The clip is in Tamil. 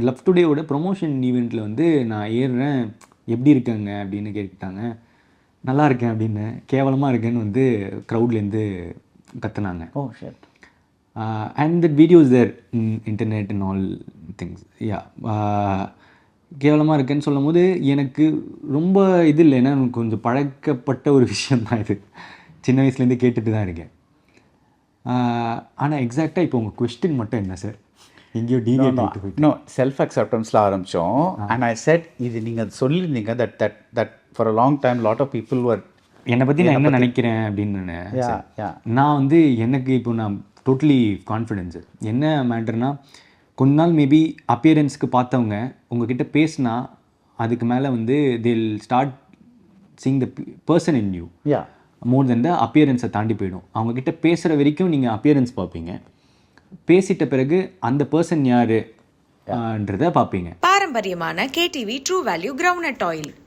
லவ் டுடேவோட ப்ரொமோஷன் ஈவெண்ட்டில் வந்து நான் ஏறுறேன், எப்படி இருக்காங்க அப்படின்னு கேட்டாங்க. நல்லா இருக்கேன் அப்படின்னு. கேவலமாக இருக்கேன்னு வந்து க்ரௌட்லேருந்து கத்துனாங்க. Oh shit. And that videos there internet and all things. Yeah கேவலமாக இருக்கேன்னு சொல்லும் போது எனக்கு ரொம்ப இது இல்லை, ஏன்னா எனக்கு கொஞ்சம் பழக்கப்பட்ட ஒரு விஷயம் தான் இது. சின்ன வயசுலேருந்து கேட்டுட்டு தான் இருக்கேன். ஆனால் எக்ஸாக்டாக இப்போ உங்கள் கொஸ்டின் மட்டும் என்ன சார்? எங்கேயோ டிவியேட் ஆகிட்டு போயிட்டு. நோ, செல்ஃப் அக்செப்டன்ஸில் ஆரம்பித்தோம். அண்ட் ஐ செட் இது நீங்கள் சொல்லியிருந்தீங்க that that that for a long time lot of people were என்னை பற்றி நான் என்ன நினைக்கிறேன் அப்படின்னு. நான் வந்து எனக்கு இப்போ நான் டோட்டலி கான்ஃபிடென்ஸு. என்ன மேட்டர்னா, கொஞ்ச நாள் மேபி அப்பியரன்ஸ்க்கு பார்த்தவங்க உங்ககிட்ட பேசினா அதுக்கு மேலே வந்து they'll start seeing the person in you more than the அப்பியரன்ஸை தாண்டி போயிடும். அவங்கக்கிட்ட பேசுகிற வரைக்கும் நீங்கள் அப்பியரன்ஸ் பார்ப்பீங்க, பேசிட்ட பிறகு அந்த பர்சன் யாருன்றதை பார்ப்பீங்க. பாரம்பரியமான KTV true value groundnut oil.